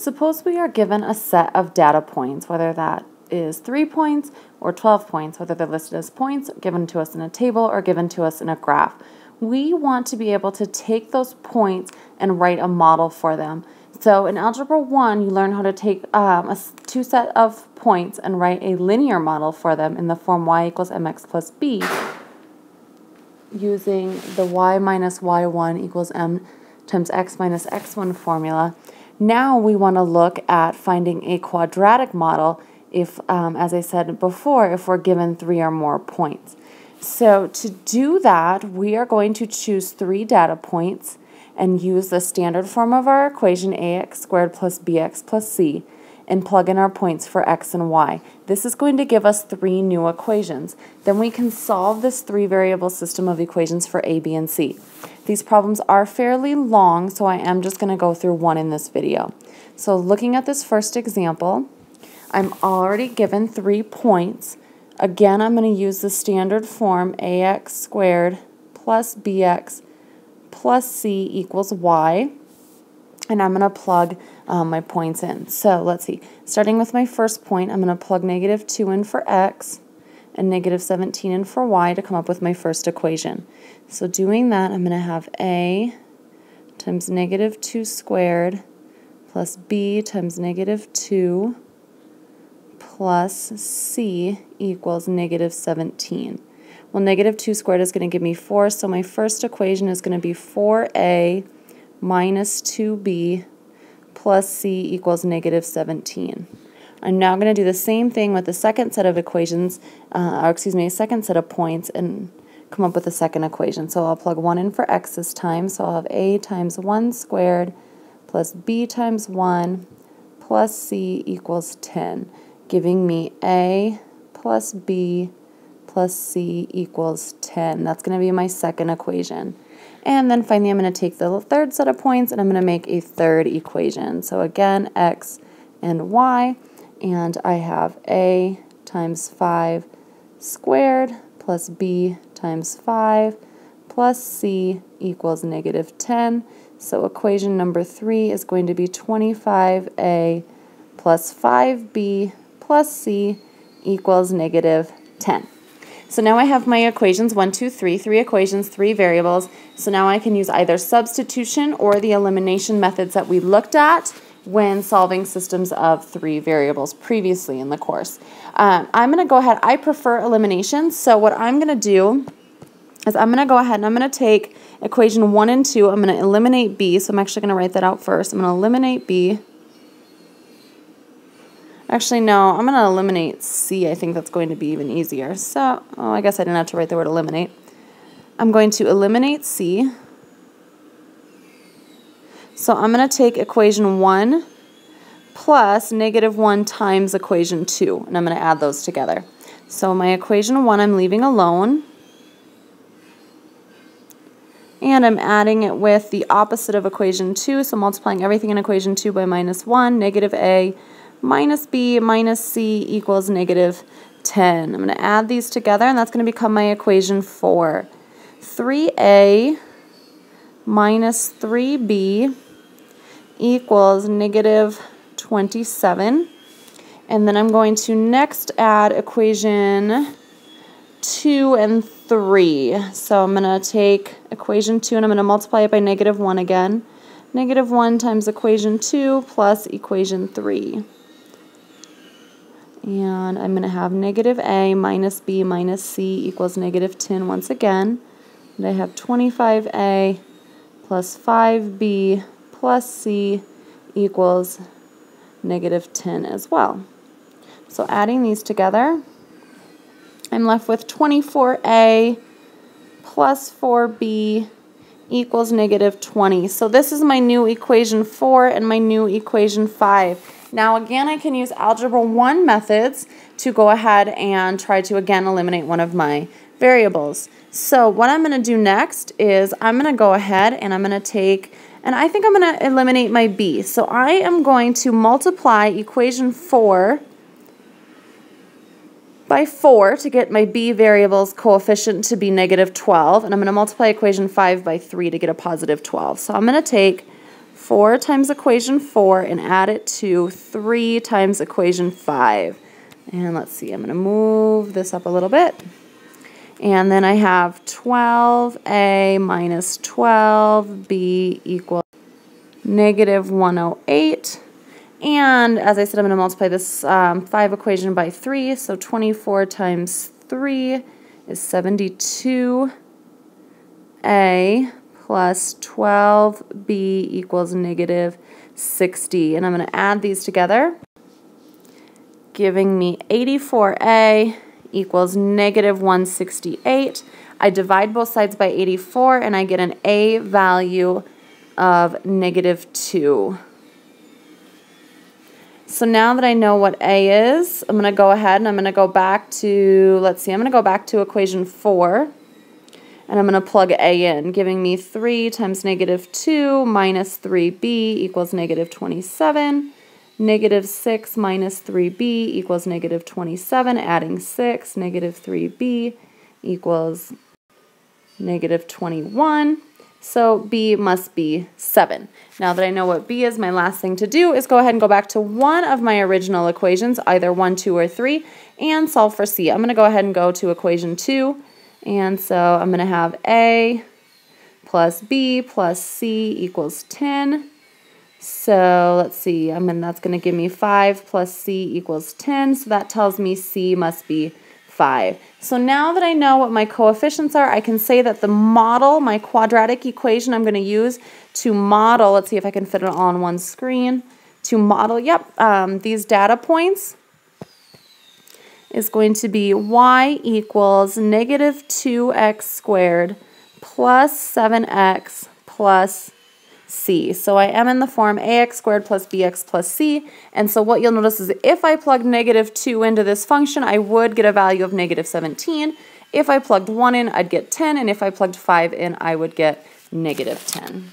Suppose we are given a set of data points, whether that is 3 points or 12 points, whether they're listed as points given to us in a table or given to us in a graph. We want to be able to take those points and write a model for them. So in Algebra 1, you learn how to take two set of points and write a linear model for them in the form y equals mx plus b, using the y minus y1 equals m times x minus x1 formula. Now we want to look at finding a quadratic model if, as I said before, if we're given 3 or more points. So to do that, we are going to choose 3 data points and use the standard form of our equation ax squared plus bx plus c and plug in our points for x and y. This is going to give us 3 new equations. Then we can solve this 3-variable system of equations for a, b, and c. These problems are fairly long, so I am just going to go through one in this video. So looking at this first example, I'm already given 3 points. Again, I'm going to use the standard form ax squared plus bx plus c equals y, and I'm going to plug my points in. So let's see. Starting with my first point, I'm going to plug -2 in for x and -17 in for y to come up with my first equation. So doing that, I'm going to have a times -2 squared plus b times -2 plus c equals -17. Well, -2 squared is going to give me 4, so my first equation is going to be 4a minus 2b plus c equals -17. I'm now going to do the same thing with the second set of equations, second set of points, and come up with the second equation. So I'll plug 1 in for x this time, so I'll have a times 1 squared plus b times 1 plus c equals 10, giving me a plus b plus c equals 10. That's going to be my second equation. And then finally I'm going to take the third set of points and I'm going to make a third equation. So again, x and y, and I have a times 5 squared plus b times 5 plus c equals -10. So equation number 3 is going to be 25a plus 5b plus c equals -10. So now I have my equations, 1, 2, 3, 3 equations, 3 variables. So now I can use either substitution or the elimination methods that we looked at when solving systems of 3 variables previously in the course. I'm going to go ahead, I prefer elimination, so what I'm going to do is I'm going to go ahead and I'm going to take equation 1 and 2, I'm going to eliminate b, so I'm actually going to write that out first. I'm going to eliminate b. Actually, no, I'm going to eliminate c. I think that's going to be even easier. So, I guess I didn't have to write the word eliminate. I'm going to eliminate c. So I'm going to take equation 1 plus -1 times equation 2, and I'm going to add those together. So my equation 1 I'm leaving alone, and I'm adding it with the opposite of equation 2, so multiplying everything in equation 2 by -1, -a minus b minus c equals -10. I'm going to add these together, and that's going to become my equation 4. 3a minus 3b equals -27. And then I'm going to next add equation 2 and 3. So I'm going to take equation 2 and I'm going to multiply it by -1 again. -1 times equation 2 plus equation 3. And I'm going to have -a minus b minus c equals -10 once again. And I have 25a plus 5b plus c equals -10 as well. So adding these together, I'm left with 24a plus 4b equals -20. So this is my new equation 4 and my new equation 5. Now again, I can use Algebra 1 methods to go ahead and try to again eliminate one of my variables. So what I'm going to do next is I'm going to go ahead and I'm going to take, and I think I'm going to eliminate my b. So I am going to multiply equation 4 by 4 to get my b variable's coefficient to be -12, and I'm going to multiply equation 5 by 3 to get a +12. So I'm going to take 4 times equation 4 and add it to 3 times equation 5. And let's see, I'm going to move this up a little bit. And then I have 12a minus 12b equals negative 108. And as I said, I'm going to multiply this 5 equation by 3. So 24 times 3 is 72a plus 12b equals negative 60. And I'm going to add these together, giving me 84a equals negative 168. I divide both sides by 84 and I get an a value of negative 2. So now that I know what a is, I'm going to go ahead and I'm going to go back to, let's see, I'm going to go back to equation 4 and I'm going to plug a in, giving me 3 times negative 2 minus 3b equals negative 27. Negative 6 minus 3b equals negative 27, adding 6, negative 3b equals negative 21. So b must be 7. Now that I know what b is, my last thing to do is go ahead and go back to one of my original equations, either 1, 2, or 3, and solve for c. I'm going to go ahead and go to equation 2, and so I'm going to have a plus b plus c equals 10. So let's see, that's going to give me 5 plus c equals 10, so that tells me c must be 5. So now that I know what my coefficients are, I can say that the model, my quadratic equation I'm going to use to model, let's see if I can fit it all on one screen, to model, these data points is going to be y equals negative 2x squared plus 7x plus c. So I am in the form ax squared plus bx plus c, and so what you'll notice is if I plugged negative 2 into this function, I would get a value of negative 17. If I plugged 1 in, I'd get 10, and if I plugged 5 in, I would get negative 10.